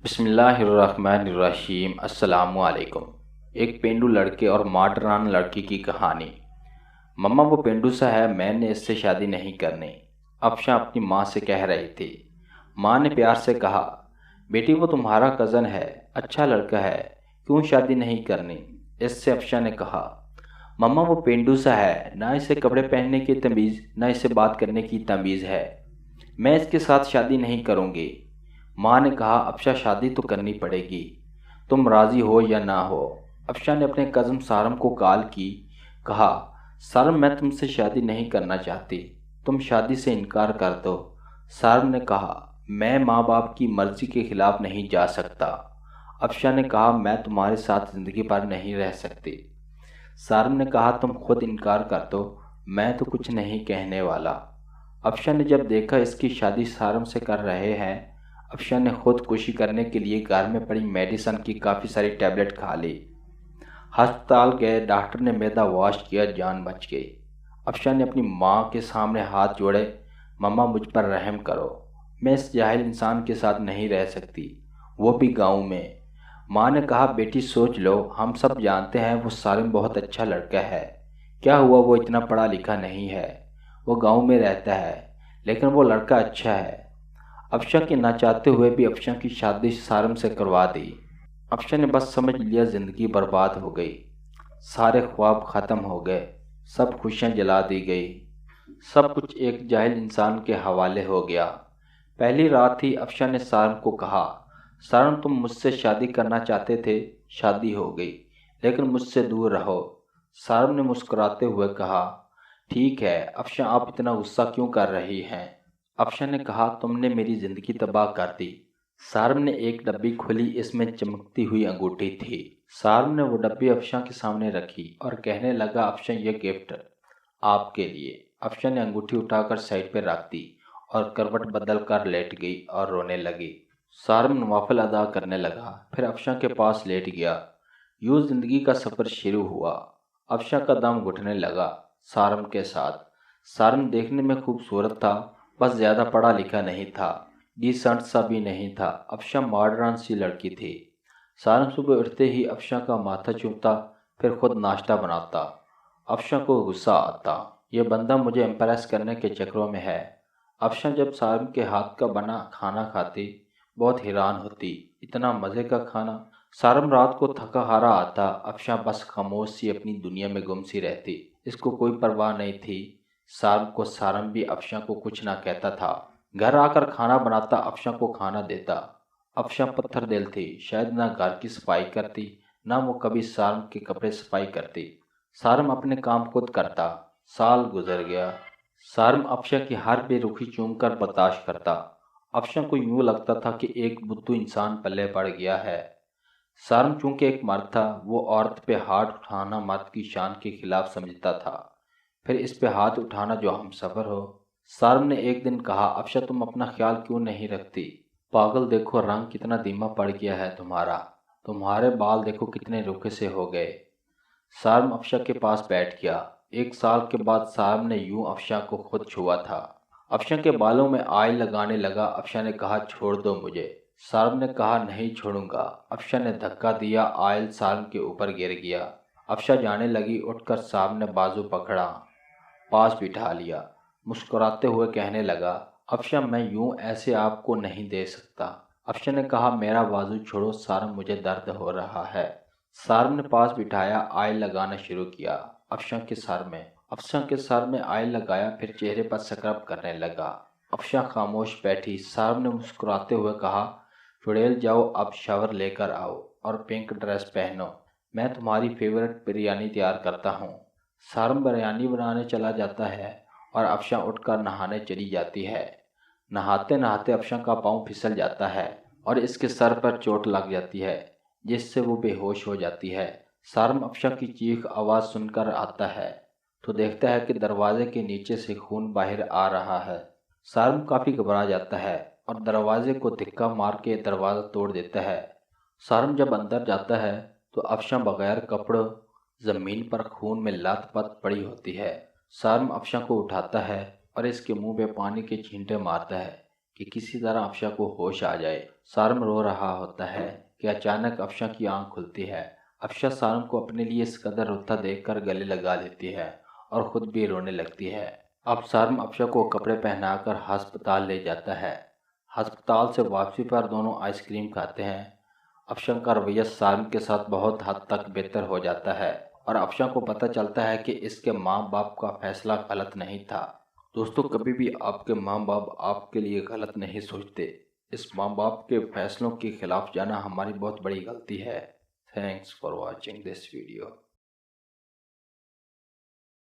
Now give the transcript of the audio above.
बिस्मिल्लाहिर्रहमानिर्रहीम। अस्सलामुअलैकुम। एक पेंडू लड़के और मॉडर्न लड़की की कहानी। मम्मा वो पेंडू सा है, मैंने इससे शादी नहीं करनी, अफशा अपनी माँ से कह रही थी। माँ ने प्यार से कहा, बेटी वो तुम्हारा कज़न है, अच्छा लड़का है, क्यों शादी नहीं करनी। इससे अफशा ने कहा, मम्मा वो पेंडू सा है, ना इसे कपड़े पहनने की तमीज़, ना इसे बात करने की तमीज़ है, मैं इसके साथ शादी नहीं करूँगी। माँ ने कहा, अफशा शादी तो करनी पड़ेगी, तुम राज़ी हो या ना हो। अफशा ने अपने कज़न सारम को कॉल की, कहा, सारम मैं तुमसे शादी नहीं करना चाहती, तुम शादी से इनकार कर दो। सारम ने कहा, मैं माँ बाप की मर्ज़ी के ख़िलाफ़ नहीं जा सकता। अफशा ने कहा, मैं तुम्हारे साथ ज़िंदगी भर नहीं रह सकती। सारम ने कहा, तुम खुद इनकार कर दो, मैं तो कुछ नहीं कहने वाला। अफशा ने जब देखा इसकी शादी सारम से कर रहे हैं, अफशा ने खुदकुशी करने के लिए घर में पड़ी मेडिसन की काफ़ी सारी टैबलेट खा ली। अस्पताल गए, डॉक्टर ने मैदा वॉश किया, जान बच गई। अफशा ने अपनी माँ के सामने हाथ जोड़े, मम्मा मुझ पर रहम करो, मैं इस जाहिल इंसान के साथ नहीं रह सकती, वो भी गांव में। माँ ने कहा, बेटी सोच लो, हम सब जानते हैं वो सालिम बहुत अच्छा लड़का है, क्या हुआ वो इतना पढ़ा लिखा नहीं है, वो गांव में रहता है, लेकिन वो लड़का अच्छा है। अफशा के ना चाहते हुए भी अफशा की शादी सारम से करवा दी। अफशा ने बस समझ लिया ज़िंदगी बर्बाद हो गई, सारे ख्वाब ख़त्म हो गए, सब खुशियाँ जला दी गई, सब कुछ एक जाहिल इंसान के हवाले हो गया। पहली रात ही अफशा ने सारम को कहा, सारम तुम मुझसे शादी करना चाहते थे, शादी हो गई, लेकिन मुझसे दूर रहो। सारम ने मुस्कुराते हुए कहा, ठीक है अफशा, आप इतना गुस्सा क्यों कर रही हैं। अफशा ने कहा, तुमने मेरी ज़िंदगी तबाह कर दी। सारम ने एक डब्बी खोली, इसमें चमकती हुई अंगूठी थी। सारम ने वो डब्बी अफशा के सामने रखी और कहने लगा, अफशा ये गिफ्ट आपके लिए। अफशा ने अंगूठी उठाकर साइड पर रख दी और करवट बदल कर लेट गई और रोने लगी। सारम नवाफिल अदा करने लगा, फिर अफशा के पास लेट गया। यूँ जिंदगी का सफ़र शुरू हुआ। अफशा का दम घुटने लगा सारम के साथ। सारम देखने में खूबसूरत था, बस ज़्यादा पढ़ा लिखा नहीं था, डिसेंट सा भी नहीं था। अफशा मॉडर्न सी लड़की थी। सारम सुबह उठते ही अफशा का माथा चूमता, फिर खुद नाश्ता बनाता। अफशा को गुस्सा आता, ये बंदा मुझे इम्प्रेस करने के चक्रों में है। अफशा जब सारम के हाथ का बना खाना खाती, बहुत हैरान होती, इतना मज़े का खाना। सारम रात को थका हारा आता, अफशा बस खामोश सी अपनी दुनिया में गुम सी रहती, इसको कोई परवाह नहीं थी। सारम को सारम भी अफशा को कुछ ना कहता था। घर आकर खाना बनाता, अफशा को खाना देता। अफशा पत्थर दिल थी, शायद ना घर की सफाई करती, ना वो कभी सारम के कपड़े सफाई करती। सारम अपने काम खुद करता। साल गुजर गया। सारम अफशा की हर बेरुखी चूम कर बर्दाश्त करता। अफशा को यूं लगता था कि एक बुद्धू इंसान पल्ले पड़ गया है। सारम चूंकि एक मर्द था, वो औरत पे हाथ उठाना मर्द की शान के खिलाफ समझता था, फिर इस पे हाथ उठाना जो हम सफ़र हो। सारम ने एक दिन कहा, अफशा तुम अपना ख्याल क्यों नहीं रखती। पागल, देखो रंग कितना धीमा पड़ गया है तुम्हारा, तुम्हारे बाल देखो कितने रूखे से हो गए। सारम अफशा के पास बैठ गया। एक साल के बाद सारम ने यूं अफशा को खुद छुआ था। अफशा के बालों में आयल लगाने लगा। अफशा ने कहा, छोड़ दो मुझे। सारम ने कहा, नहीं छोड़ूंगा। अफशा ने धक्का दिया, आयल सारम के ऊपर गिर गया। अफशा जाने लगी, उठकर सारम ने बाजू पकड़ा, पास बिठा लिया, मुस्कुराते हुए कहने लगा, अफशा मैं यूं ऐसे आपको नहीं दे सकता। अफशा ने कहा, मेरा बाजू छोड़ो सारम, मुझे दर्द हो रहा है। सारम ने पास बिठाया, आयल लगाना शुरू किया अफशा के सर में। अफशा के सर में आयल लगाया, फिर चेहरे पर स्क्रब करने लगा। अफशा खामोश बैठी। सारम ने मुस्कुराते हुए कहा, चुड़ैल जाओ, अब शावर लेकर आओ और पिंक ड्रेस पहनो, मैं तुम्हारी फेवरेट बिरयानी तैयार करता हूँ। सारम बिरयानी बनाने चला जाता है और अफशा उठकर नहाने चली जाती है। नहाते नहाते अफशा का पाँव फिसल जाता है और इसके सर पर चोट लग जाती है, जिससे वो बेहोश हो जाती है। सारम अफशा की चीख आवाज़ सुनकर आता है तो देखता है कि दरवाजे के नीचे से खून बाहर आ रहा है। सारम काफ़ी घबरा जाता है और दरवाजे को धिक्का मार के दरवाज़ा तोड़ देता है। सारम जब अंदर जाता है तो अफशा बगैर कपड़ों ज़मीन पर खून में लथपथ पड़ी होती है। सारम अफशा को उठाता है और इसके मुंह पे पानी के छींटे मारता है। कि किसी तरह अफशा को होश आ जाए। सारम रो रहा होता है कि अचानक अफशा की आंख खुलती है। अफशा सारम को अपने लिए इस कदर रोता देखकर गले लगा लेती है और खुद भी रोने लगती है। अब सारम अफशा को कपड़े पहनाकर अस्पताल ले जाता है। अस्पताल से वापसी पर दोनों आइसक्रीम खाते हैं। अफशा का रवैया सारम के साथ बहुत हद तक बेहतर हो जाता है और अफशा को पता चलता है कि इसके माँ बाप का फैसला गलत नहीं था। दोस्तों, कभी भी आपके माँ बाप आपके लिए गलत नहीं सोचते। इस माँ बाप के फैसलों के खिलाफ जाना हमारी बहुत बड़ी गलती है। Thanks for watching this video.